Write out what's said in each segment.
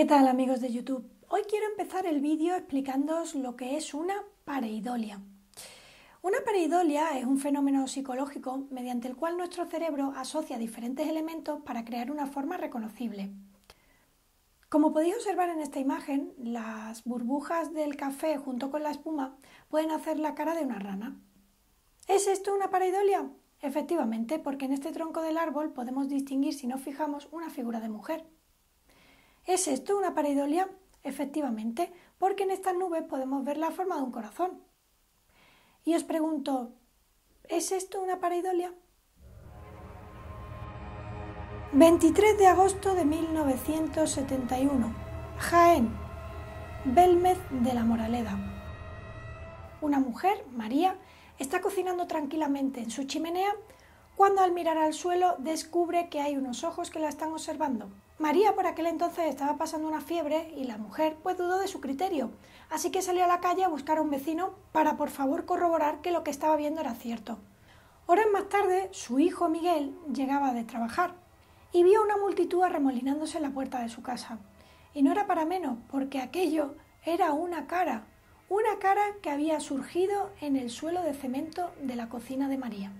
¿Qué tal, amigos de YouTube? Hoy quiero empezar el vídeo explicándoos lo que es una pareidolia. Una pareidolia es un fenómeno psicológico mediante el cual nuestro cerebro asocia diferentes elementos para crear una forma reconocible. Como podéis observar en esta imagen, las burbujas del café junto con la espuma pueden hacer la cara de una rana. ¿Es esto una pareidolia? Efectivamente, porque en este tronco del árbol podemos distinguir, si nos fijamos, una figura de mujer. ¿Es esto una pareidolia? Efectivamente, porque en estas nubes podemos ver la forma de un corazón. Y os pregunto, ¿es esto una pareidolia? 23 de agosto de 1971, Jaén, Belmez de la Moraleda. Una mujer, María, está cocinando tranquilamente en su chimenea cuando al mirar al suelo descubre que hay unos ojos que la están observando. María por aquel entonces estaba pasando una fiebre y la mujer pues dudó de su criterio, así que salió a la calle a buscar a un vecino para por favor corroborar que lo que estaba viendo era cierto. Horas más tarde, su hijo Miguel llegaba de trabajar y vio una multitud arremolinándose en la puerta de su casa. Y no era para menos, porque aquello era una cara que había surgido en el suelo de cemento de la cocina de María.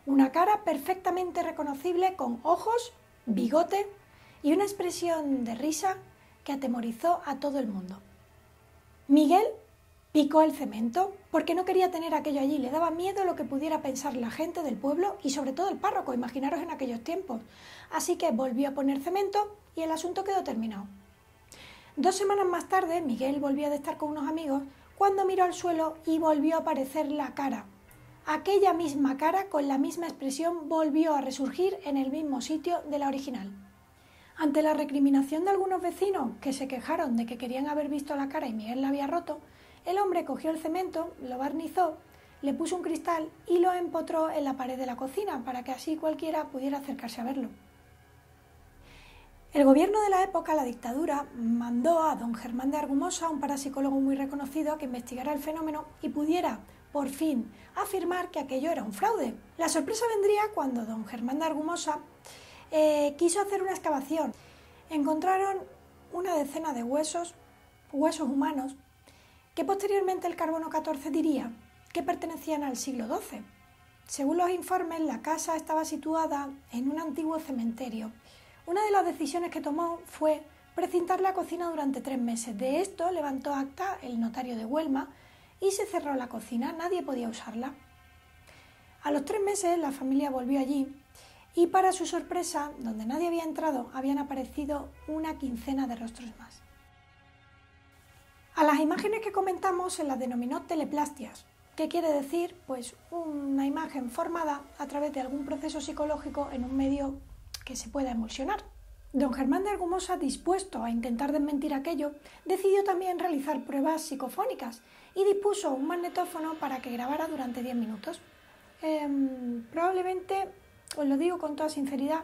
Una cara perfectamente reconocible con ojos, bigote y una expresión de risa que atemorizó a todo el mundo. Miguel picó el cemento porque no quería tener aquello allí, le daba miedo lo que pudiera pensar la gente del pueblo y sobre todo el párroco, imaginaros en aquellos tiempos. Así que volvió a poner cemento y el asunto quedó terminado. 2 semanas más tarde, Miguel volvió a estar con unos amigos cuando miró al suelo y volvió a aparecer la cara. Aquella misma cara con la misma expresión volvió a resurgir en el mismo sitio de la original. Ante la recriminación de algunos vecinos que se quejaron de que querían haber visto la cara y Miguel la había roto, el hombre cogió el cemento, lo barnizó, le puso un cristal y lo empotró en la pared de la cocina para que así cualquiera pudiera acercarse a verlo. El gobierno de la época, la dictadura, mandó a don Germán de Argumosa, un parapsicólogo muy reconocido, a que investigara el fenómeno y pudiera, por fin, afirmar que aquello era un fraude. La sorpresa vendría cuando don Germán de Argumosa quiso hacer una excavación. Encontraron una decena de huesos humanos, que posteriormente el carbono 14 diría que pertenecían al siglo XII. Según los informes, la casa estaba situada en un antiguo cementerio. Una de las decisiones que tomó fue precintar la cocina durante 3 meses. De esto levantó acta el notario de Huelma y se cerró la cocina, nadie podía usarla. A los 3 meses la familia volvió allí y para su sorpresa, donde nadie había entrado, habían aparecido una quincena de rostros más. A las imágenes que comentamos se las denominó teleplastias, que quiere decir pues una imagen formada a través de algún proceso psicológico en un medio que se pueda emulsionar. Don Germán de Argumosa, dispuesto a intentar desmentir aquello, decidió también realizar pruebas psicofónicas y dispuso un magnetófono para que grabara durante 10 minutos. Probablemente, os lo digo con toda sinceridad,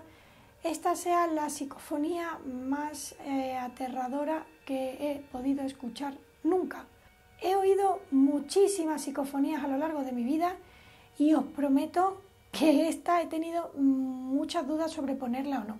esta sea la psicofonía más aterradora que he podido escuchar nunca. He oído muchísimas psicofonías a lo largo de mi vida y os prometo que esta he tenido muchas dudas sobre ponerla o no.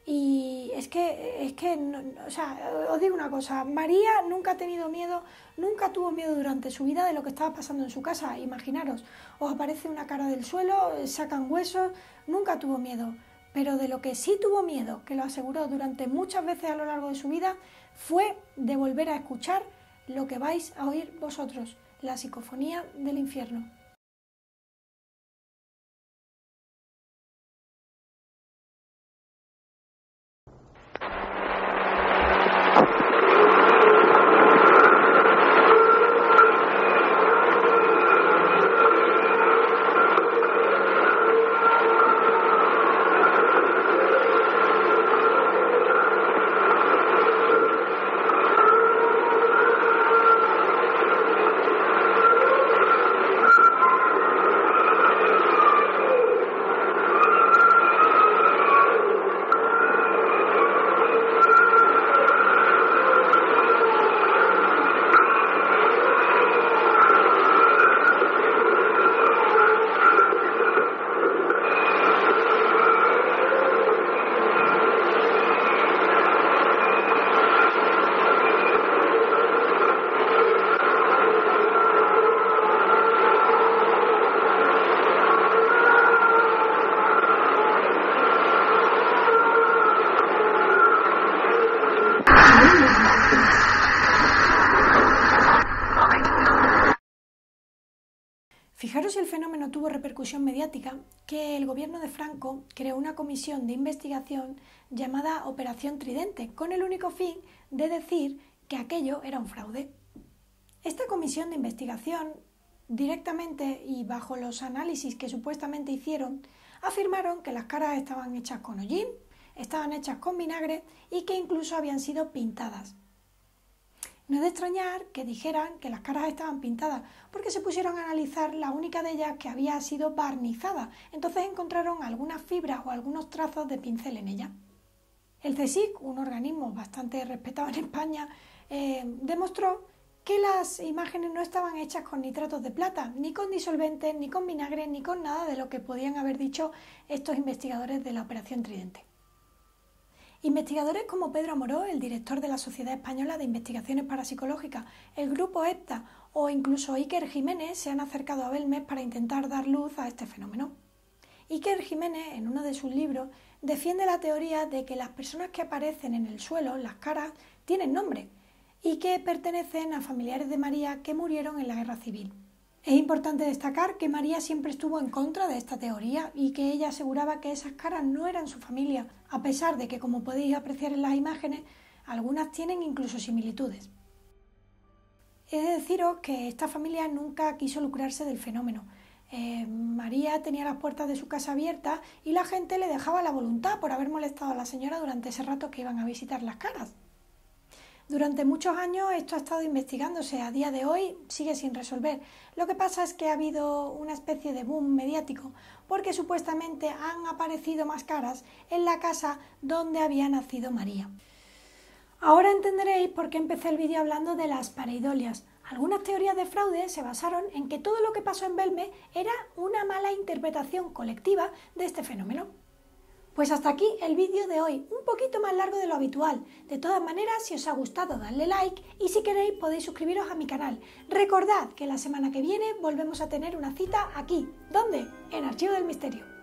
Y es que no, o sea, os digo una cosa, María nunca ha tenido miedo, nunca tuvo miedo durante su vida de lo que estaba pasando en su casa. Imaginaros, os aparece una cara del suelo, sacan huesos, nunca tuvo miedo. Pero de lo que sí tuvo miedo, que lo aseguró durante muchas veces a lo largo de su vida, fue de volver a escuchar lo que vais a oír vosotros, la psicofonía del infierno. Fijaros si el fenómeno tuvo repercusión mediática, que el gobierno de Franco creó una comisión de investigación llamada Operación Tridente, con el único fin de decir que aquello era un fraude. Esta comisión de investigación, directamente y bajo los análisis que supuestamente hicieron, afirmaron que las caras estaban hechas con hollín, estaban hechas con vinagre y que incluso habían sido pintadas. No es de extrañar que dijeran que las caras estaban pintadas, porque se pusieron a analizar la única de ellas que había sido barnizada. Entonces encontraron algunas fibras o algunos trazos de pincel en ella. El CSIC, un organismo bastante respetado en España, demostró que las imágenes no estaban hechas con nitratos de plata, ni con disolventes, ni con vinagre, ni con nada de lo que podían haber dicho estos investigadores de la Operación Tridente. Investigadores como Pedro Amoró, el director de la Sociedad Española de Investigaciones Parapsicológicas, el grupo EPTA o incluso Iker Jiménez se han acercado a Belmez para intentar dar luz a este fenómeno. Iker Jiménez, en uno de sus libros, defiende la teoría de que las personas que aparecen en el suelo, las caras, tienen nombre y que pertenecen a familiares de María que murieron en la Guerra Civil. Es importante destacar que María siempre estuvo en contra de esta teoría y que ella aseguraba que esas caras no eran su familia, a pesar de que, como podéis apreciar en las imágenes, algunas tienen incluso similitudes. He de deciros que esta familia nunca quiso lucrarse del fenómeno. María tenía las puertas de su casa abiertas y la gente le dejaba la voluntad por haber molestado a la señora durante ese rato que iban a visitar las caras. Durante muchos años esto ha estado investigándose, a día de hoy sigue sin resolver. Lo que pasa es que ha habido una especie de boom mediático porque supuestamente han aparecido más caras en la casa donde había nacido María. Ahora entenderéis por qué empecé el vídeo hablando de las pareidolias. Algunas teorías de fraude se basaron en que todo lo que pasó en Belmez era una mala interpretación colectiva de este fenómeno. Pues hasta aquí el vídeo de hoy, un poquito más largo de lo habitual. De todas maneras, si os ha gustado, dadle like y si queréis podéis suscribiros a mi canal. Recordad que la semana que viene volvemos a tener una cita aquí. ¿Dónde? En Archivo del Misterio.